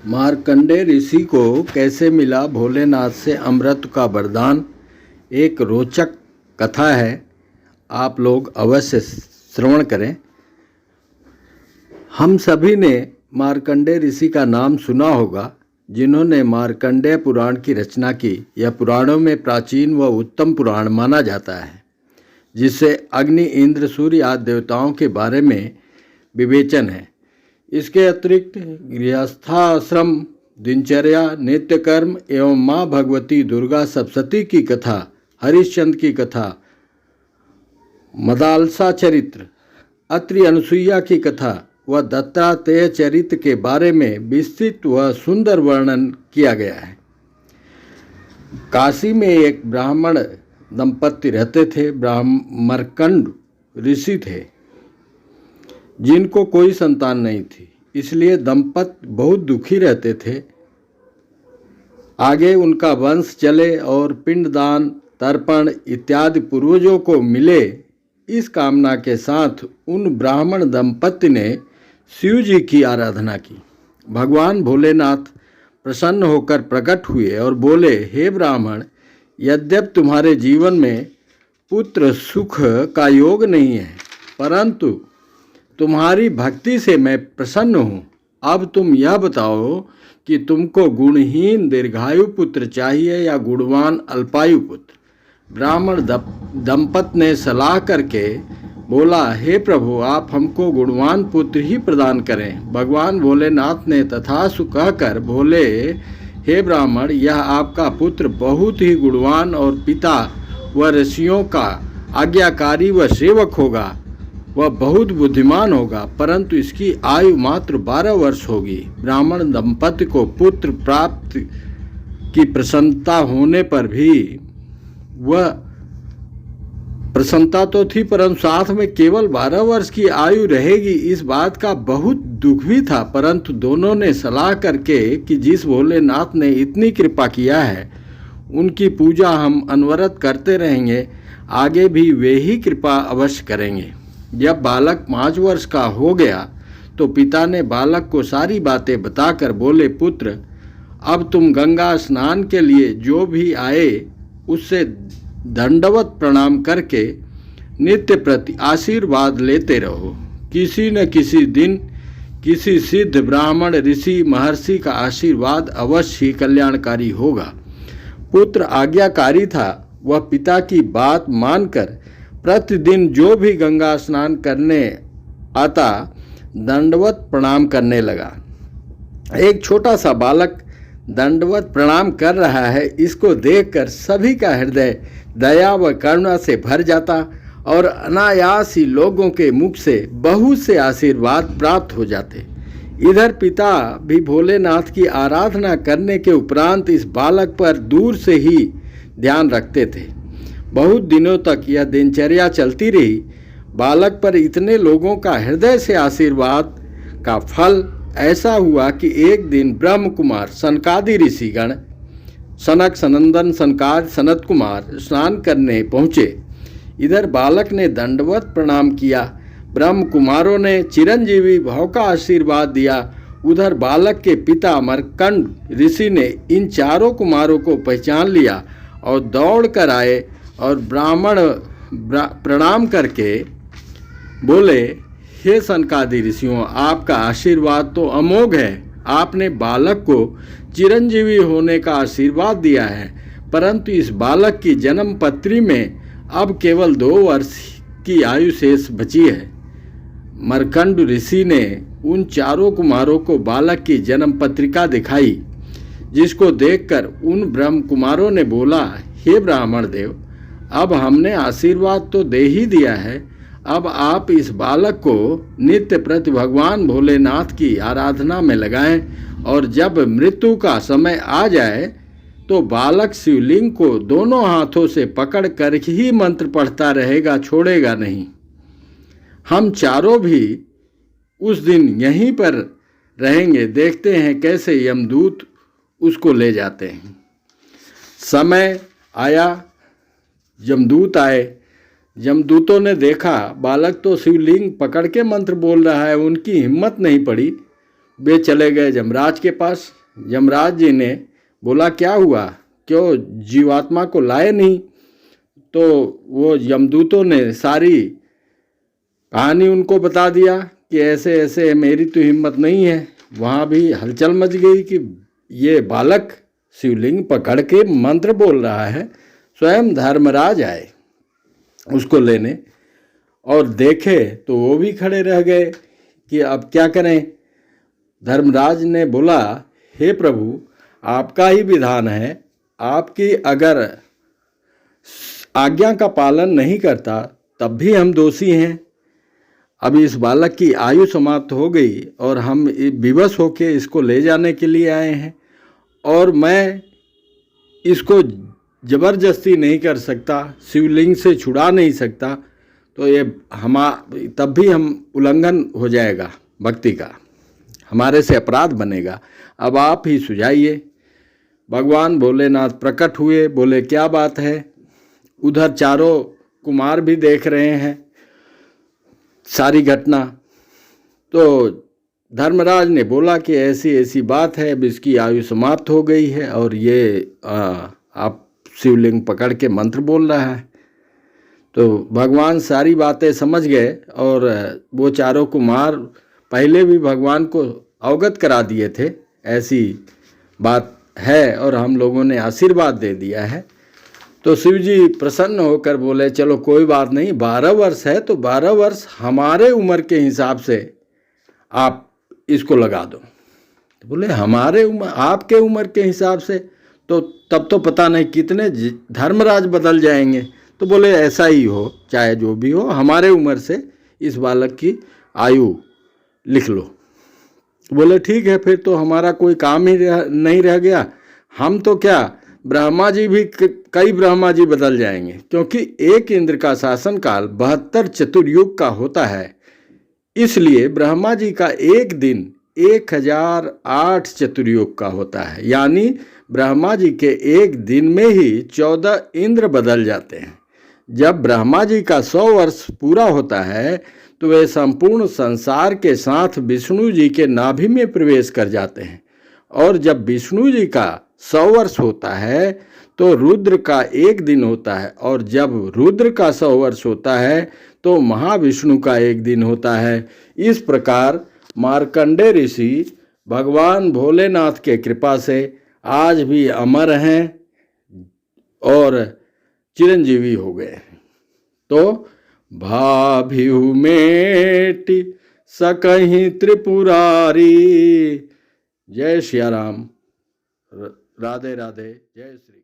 मार्कंडेय ऋषि को कैसे मिला भोलेनाथ से अमृत का वरदान। एक रोचक कथा है, आप लोग अवश्य श्रवण करें। हम सभी ने मार्कंडेय ऋषि का नाम सुना होगा, जिन्होंने मार्कंडेय पुराण की रचना की। यह पुराणों में प्राचीन व उत्तम पुराण माना जाता है, जिससे अग्नि, इंद्र, सूर्य आदि देवताओं के बारे में विवेचन है। इसके अतिरिक्त गृहस्थाश्रम, दिनचर्या, नित्य कर्म एवं माँ भगवती दुर्गा सप्तशती की कथा, हरिश्चंद्र की कथा, मदालसा चरित्र, अत्रि अनुसुईया की कथा व दत्तात्रेय चरित्र के बारे में विस्तृत व सुंदर वर्णन किया गया है। काशी में एक ब्राह्मण दंपति रहते थे। मार्कंड ऋषि थे, जिनको कोई संतान नहीं थी, इसलिए दंपति बहुत दुखी रहते थे। आगे उनका वंश चले और पिंडदान, तर्पण इत्यादि पूर्वजों को मिले, इस कामना के साथ उन ब्राह्मण दंपति ने शिव जी की आराधना की। भगवान भोलेनाथ प्रसन्न होकर प्रकट हुए और बोले, हे ब्राह्मण, यद्यपि तुम्हारे जीवन में पुत्र सुख का योग नहीं है, परंतु तुम्हारी भक्ति से मैं प्रसन्न हूँ। अब तुम यह बताओ कि तुमको गुणहीन दीर्घायु पुत्र चाहिए या गुणवान अल्पायु पुत्र। ब्राह्मण दंपति ने सलाह करके बोला, हे प्रभु, आप हमको गुणवान पुत्र ही प्रदान करें। भगवान भोलेनाथ ने तथास्तु कहकर बोले, हे ब्राह्मण, यह आपका पुत्र बहुत ही गुणवान और पिता व ऋषियों का आज्ञाकारी व सेवक होगा। वह बहुत बुद्धिमान होगा, परंतु इसकी आयु मात्र 12 वर्ष होगी। ब्राह्मण दंपति को पुत्र प्राप्त की प्रसन्नता होने पर भी वह प्रसन्नता तो थी, परंतु साथ में केवल 12 वर्ष की आयु रहेगी, इस बात का बहुत दुख भी था। परंतु दोनों ने सलाह करके कि जिस भोलेनाथ ने इतनी कृपा किया है, उनकी पूजा हम अनवरत करते रहेंगे, आगे भी वे ही कृपा अवश्य करेंगे। जब बालक 5 वर्ष का हो गया तो पिता ने बालक को सारी बातें बताकर बोले, पुत्र, अब तुम गंगा स्नान के लिए जो भी आए उससे दंडवत प्रणाम करके नित्य प्रति आशीर्वाद लेते रहो। किसी न किसी दिन किसी सिद्ध ब्राह्मण, ऋषि, महर्षि का आशीर्वाद अवश्य ही कल्याणकारी होगा। पुत्र आज्ञाकारी था। वह पिता की बात मानकर प्रतिदिन जो भी गंगा स्नान करने आता, दंडवत प्रणाम करने लगा। एक छोटा सा बालक दंडवत प्रणाम कर रहा है, इसको देखकर सभी का हृदय दया व करुणा से भर जाता और अनायास ही लोगों के मुख से बहुत से आशीर्वाद प्राप्त हो जाते। इधर पिता भी भोलेनाथ की आराधना करने के उपरांत इस बालक पर दूर से ही ध्यान रखते थे। बहुत दिनों तक यह दिनचर्या चलती रही। बालक पर इतने लोगों का हृदय से आशीर्वाद का फल ऐसा हुआ कि एक दिन ब्रह्म कुमार सनकादि ऋषिगण, सनक, सनंदन, सनकादि, सनत कुमार स्नान करने पहुँचे। इधर बालक ने दंडवत प्रणाम किया। ब्रह्म कुमारों ने चिरंजीवी भाव का आशीर्वाद दिया। उधर बालक के पिता मार्कंड ऋषि ने इन चारों कुमारों को पहचान लिया और दौड़ कर आए और ब्राह्मण प्रणाम करके बोले, हे सनकादि ऋषियों, आपका आशीर्वाद तो अमोघ है। आपने बालक को चिरंजीवी होने का आशीर्वाद दिया है, परंतु इस बालक की जन्म पत्री में अब केवल 2 वर्ष की आयु शेष बची है। मार्कंड ऋषि ने उन चारों कुमारों को बालक की जन्म पत्रिका दिखाई, जिसको देखकर उन ब्रह्म कुमारों ने बोला, हे ब्राह्मण देव, अब हमने आशीर्वाद तो दे ही दिया है, अब आप इस बालक को नित्य प्रति भगवान भोलेनाथ की आराधना में लगाएं और जब मृत्यु का समय आ जाए तो बालक शिवलिंग को दोनों हाथों से पकड़ कर ही मंत्र पढ़ता रहेगा, छोड़ेगा नहीं। हम चारों भी उस दिन यहीं पर रहेंगे, देखते हैं कैसे यमदूत उसको ले जाते हैं। समय आया, यमदूत आए। यमदूतों ने देखा बालक तो शिवलिंग पकड़ के मंत्र बोल रहा है, उनकी हिम्मत नहीं पड़ी। वे चले गए यमराज के पास। यमराज जी ने बोला क्या हुआ, क्यों जीवात्मा को लाए नहीं? तो वो यमदूतों ने सारी कहानी उनको बता दिया कि ऐसे ऐसे, मेरी तो हिम्मत नहीं है। वहाँ भी हलचल मच गई कि ये बालक शिवलिंग पकड़ के मंत्र बोल रहा है। स्वयं धर्मराज आए उसको लेने और देखे तो वो भी खड़े रह गए कि अब क्या करें। धर्मराज ने बोला, हे प्रभु, आपका ही विधान है, आपकी अगर आज्ञा का पालन नहीं करता तब भी हम दोषी हैं। अब इस बालक की आयु समाप्त हो गई और हम विवश होकर इसको ले जाने के लिए आए हैं, और मैं इसको जबरदस्ती नहीं कर सकता, शिवलिंग से छुड़ा नहीं सकता, तो ये तब भी हम उल्लंघन हो जाएगा भक्ति का, हमारे से अपराध बनेगा। अब आप ही सुझाइए। भगवान भोलेनाथ प्रकट हुए, बोले क्या बात है। उधर चारों कुमार भी देख रहे हैं सारी घटना। तो धर्मराज ने बोला कि ऐसी ऐसी बात है, अब इसकी आयु समाप्त हो गई है और ये आप शिवलिंग पकड़ के मंत्र बोल रहा है। तो भगवान सारी बातें समझ गए और वो चारों कुमार पहले भी भगवान को अवगत करा दिए थे, ऐसी बात है और हम लोगों ने आशीर्वाद दे दिया है। तो शिव जी प्रसन्न होकर बोले चलो कोई बात नहीं, 12 वर्ष है तो 12 वर्ष हमारे उम्र के हिसाब से आप इसको लगा दो। तो बोले हमारे उम्र, आपके उम्र के हिसाब से? तो तब तो पता नहीं कितने धर्मराज बदल जाएंगे। तो बोले ऐसा ही हो, चाहे जो भी हो, हमारे उम्र से इस बालक की आयु लिख लो। बोले ठीक है, फिर तो हमारा कोई काम ही नहीं रह गया। हम तो क्या, ब्रह्मा जी भी, कई ब्रह्मा जी बदल जाएंगे, क्योंकि एक इंद्र का शासनकाल 72 चतुर्युग का होता है। इसलिए ब्रह्मा जी का एक दिन 1008 चतुर्युग का होता है, यानी ब्रह्मा जी के एक दिन में ही 14 इंद्र बदल जाते हैं। जब ब्रह्मा जी का 100 वर्ष पूरा होता है तो वे संपूर्ण संसार के साथ विष्णु जी के नाभि में प्रवेश कर जाते हैं, और जब विष्णु जी का 100 वर्ष होता है तो रुद्र का एक दिन होता है, और जब रुद्र का 100 वर्ष होता है तो महाविष्णु का एक दिन होता है। इस प्रकार मार्कंडेय ऋषि भगवान भोलेनाथ के कृपा से आज भी अमर हैं और चिरंजीवी हो गए। तो भाभिहु मेटि सकहि त्रिपुरारी। जय श्री राम। राधे राधे। जय श्री।